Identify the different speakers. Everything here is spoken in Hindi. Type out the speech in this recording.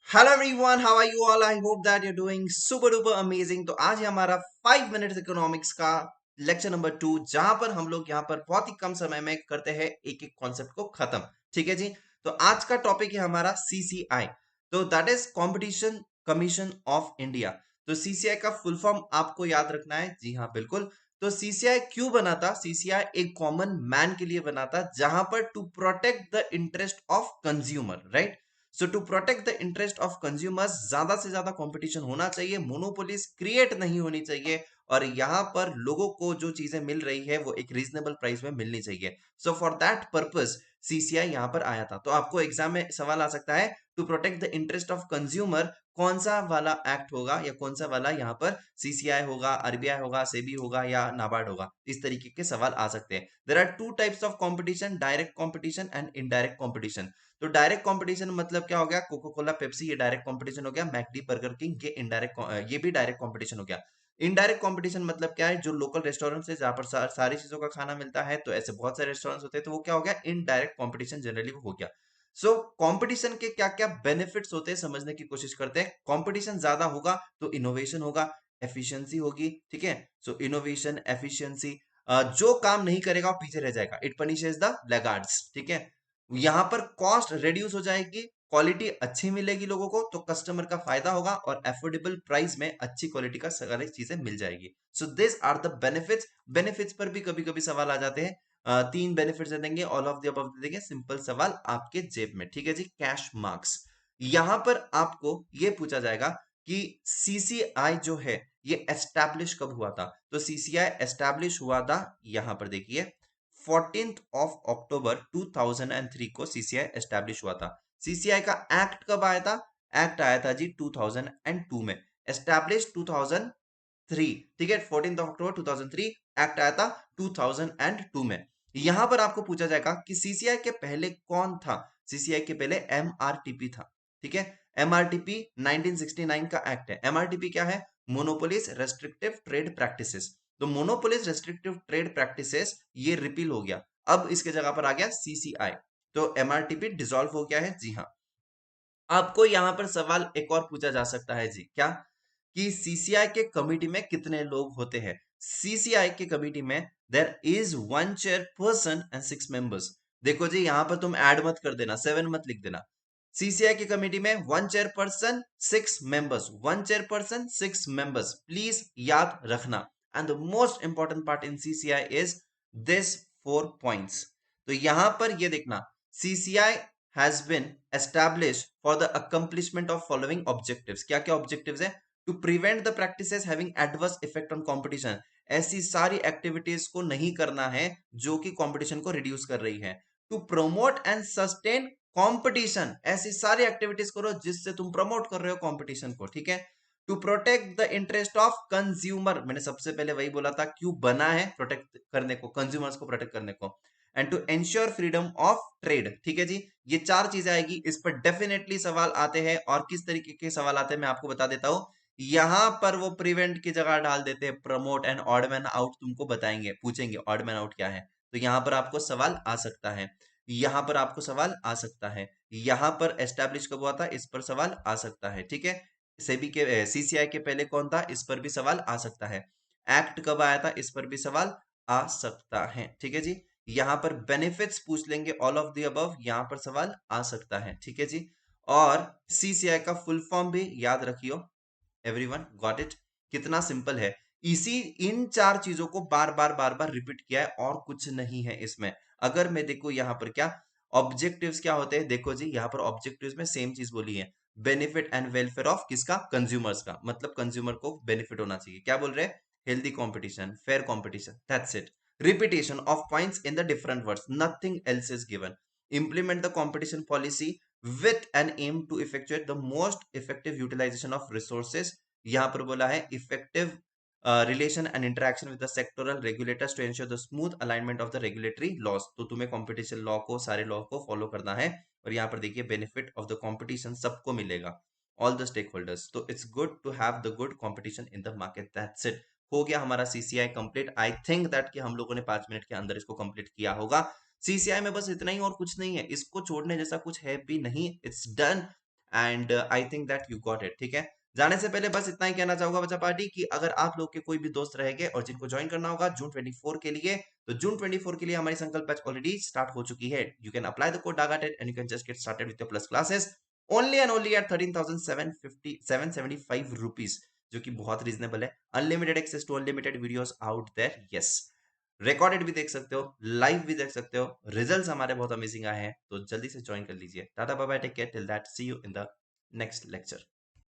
Speaker 1: Hello everyone, how are you all? I hope that you doing super duper amazing. तो आज है हमारा 5 मिनट्स इकोनॉमिक्स का लेक्चर नंबर 2, जहां पर हम लोग यहाँ पर बहुत ही कम समय में करते हैं एक एक कॉन्सेप्ट को खत्म। ठीक है जी। तो आज का टॉपिक है हमारा सीसीआई। तो that is competition commission of India. तो सीसीआई का फुल फॉर्म आपको याद रखना है। जी हाँ, बिल्कुल। तो सीसीआई क्यों बना था? सीसीआई एक कॉमन मैन के लिए बना था, जहां पर to protect the interest of consumer, right. So to protect the interest of consumers, ज्यादा से ज्यादा कंपटीशन होना चाहिए, मोनोपोलीज क्रिएट नहीं होनी चाहिए, और यहाँ पर लोगों को जो चीजें मिल रही है वो एक रीजनेबल प्राइस में मिलनी चाहिए। So for that purpose CCI यहाँ पर आया था। तो आपको एग्जाम में सवाल आ सकता है, to protect the interest of consumer कौन सा वाला एक्ट होगा, या कौन सा वाला यहाँ पर सीसीआई होगा, आरबीआई होगा, सेबी होगा, या नाबार्ड होगा। इस तरीके के सवाल आ सकते हैं। There are two types of competition, direct competition and indirect competition. तो डायरेक्ट कंपटीशन मतलब क्या हो गया? कोको कोला पेप्सी, ये डायरेक्ट कंपटीशन हो गया। मैकडी, बर्गर किंग, ये इनडायरेक्ट, ये भी डायरेक्ट कंपटीशन हो गया। इनडायरेक्ट कंपटीशन मतलब क्या है? जो लोकल रेस्टोरेंट है जहां पर सारी चीजों का खाना मिलता है, तो ऐसे बहुत सारे रेस्टोरेंट्स होते हैं, तो वो क्या हो गया? इनडायरेक्ट कंपटीशन जनरली हो गया। सो कंपटीशन के क्या क्या बेनिफिट्स होते हैं समझने की कोशिश करते हैं। कंपटीशन ज्यादा होगा तो इनोवेशन होगा, एफिशिएंसी होगी। ठीक है। सो इनोवेशन, एफिशिएंसी, जो काम नहीं करेगा वो पीछे रह जाएगा। It punishes the laggards. ठीक है। यहां पर कॉस्ट रिड्यूस हो जाएगी, क्वालिटी अच्छी मिलेगी लोगों को, तो कस्टमर का फायदा होगा, और अफोर्डेबल प्राइस में अच्छी क्वालिटी का सारी चीजें मिल जाएगी। So this are the benefits. Benefits पर भी कभी कभी सवाल आ जाते हैं। तीन बेनिफिट्स दे देंगे, ऑल ऑफ द अबव दे देंगे, सिंपल सवाल आपके जेब में। ठीक है जी। Cash marks. यहां पर आपको ये पूछा जाएगा कि सीसीआई जो है ये एस्टैब्लिश कब हुआ था? तो सीसीआई एस्टैब्लिश हुआ था, यहां पर देखिए, 14th ऑफ अक्टूबर 2003 को सीसीआई एस्टैब्लिश हुआ था। सीसीआई का एक्ट कब आया था? एक्ट आया था जी 2002 में। एस्टैब्लिश 2003। ठीक है। 14th ऑफ अक्टूबर 2003 एक्ट आया था 2002 में। यहां पर आपको पूछा जाएगा कि सीसीआई के पहले कौन था? सीसीआई के पहले एमआरटीपी था। ठीक है। एमआरटीपी 1969 का एक्ट है। एमआरटीपी क्या है? Monopolies restrictive trade practices. तो मोनोपोलीज रेस्ट्रिक्टिव ट्रेड प्रैक्टिसेस ये रिपील हो गया। अब इसके जगह पर आ गया सीसीआई। तो एमआरटीपी डिसॉल्व हो गया है। जी हाँ। आपको यहां पर सवाल एक और पूछा जा सकता है जी, क्या? कि सीसीआई के कमिटी में कितने लोग होते हैं? सीसीआई के कमिटी में there is one chairperson and 6 members. देखो जी, यहां पर तुम ऐड मत कर देना, 7 मत लिख देना। सीसीआई की कमेटी में one chairperson 6 members, one chairperson 6 members, please याद रखना। And the most important part in CCI is this 4 points. तो यहां पर ये देखना, CCI has been establish for the accomplishment of following objectives. क्या क्या ऑब्जेक्टिव्स है? To prevent the practices having adverse effect on competition. ऐसी सारी एक्टिविटीज को नहीं करना है जो कि कंपटीशन को रिड्यूस कर रही है। To promote and sustain competition, ऐसी सारी एक्टिविटीज करो जिससे तुम प्रमोट कर रहे हो कंपटीशन को। ठीक है। To protect the interest of consumer, मैंने सबसे पहले वही बोला था, क्यों बना है? प्रोटेक्ट करने को, कंज्यूमर्स को प्रोटेक्ट करने को। And to ensure freedom of trade. ठीक है जी। ये चार चीजें आएगी, इस पर डेफिनेटली सवाल आते हैं। और किस तरीके के सवाल आते हैं मैं आपको बता देता हूं। यहां पर वो प्रिवेंट की जगह डाल देते हैं promote, and odd man out तुमको बताएंगे, पूछेंगे ऑड मैन आउट क्या है। तो यहां पर आपको सवाल आ सकता है, यहां पर आपको सवाल आ सकता है, यहां पर एस्टैब्लिश कब हुआ था इस पर सवाल आ सकता है। ठीक है। सेबी के, सीसीआई के पहले कौन था इस पर भी सवाल आ सकता है। एक्ट कब आया था इस पर भी सवाल आ सकता है। ठीक है जी। यहां पर बेनिफिट्स पूछ लेंगे, ऑल ऑफ द अबव, यहां पर सवाल आ सकता है। ठीक है जी। और सीसीआई का फुल फॉर्म भी याद रखियो। Everyone got it? कितना सिंपल है। इसी इन चार चीजों को बार बार बार बार रिपीट किया है, और कुछ नहीं है इसमें। अगर मैं देखो यहाँ पर क्या ऑब्जेक्टिव्स क्या होते हैं, देखो जी यहाँ पर ऑब्जेक्टिव्स में सेम चीज बोली है, बेनिफिट एंड वेलफेयर ऑफ किसका? कंज्यूमर्स का। मतलब कंज्यूमर को बेनिफिट होना चाहिए। क्या बोल रहे हैं? Healthy competition, fair competition, that's it. Repetition of points in the different words, nothing else is given. implement the competition policy with an aim to effectuate the most effective utilization of resources। यहां पर बोला है effective relation and interaction with the sectoral regulators to ensure the smooth alignment of the regulatory laws. तो तुम्हें कंपटीशन लॉ को, सारे लॉ को फॉलो करना है। और यहाँ पर देखिए, बेनिफिट ऑफ द कंपटीशन सबको मिलेगा, ऑल द स्टेक होल्डर्स। तो it's good to have the good competition in the market, that's it. हो गया हमारा CCI complete. I think that कि हम लोगों ने 5 मिनट के अंदर इसको कंप्लीट किया होगा। सीसीआई में बस इतना ही और कुछ नहीं है, इसको छोड़ने जैसा कुछ है भी नहीं। It's done. And I think that you got it. ठीक है, जाने से पहले बस इतना ही कहना चाहूंगा बच्चा पार्टी कि अगर आप लोग के कोई भी दोस्त रहेंगे और जिनको ज्वाइन करना होगा जून 24 के लिए, तो जून 24 के लिए हमारी संकल्प बैच ऑलरेडी स्टार्ट हो चुकी है। You can apply the code Daga 10 and you can just get started with your plus classes only and only at 13,775 rupees, जो कि बहुत रीजनेबल है। Unlimited access to unlimited videos out there, yes. Recorded भी देख सकते हो, लाइव भी देख सकते हो, रिजल्ट्स हमारे बहुत अमेजिंग आए हैं, तो जल्दी से ज्वाइन कर लीजिए। Tata bye bye, take care, till that see you in the next lecture.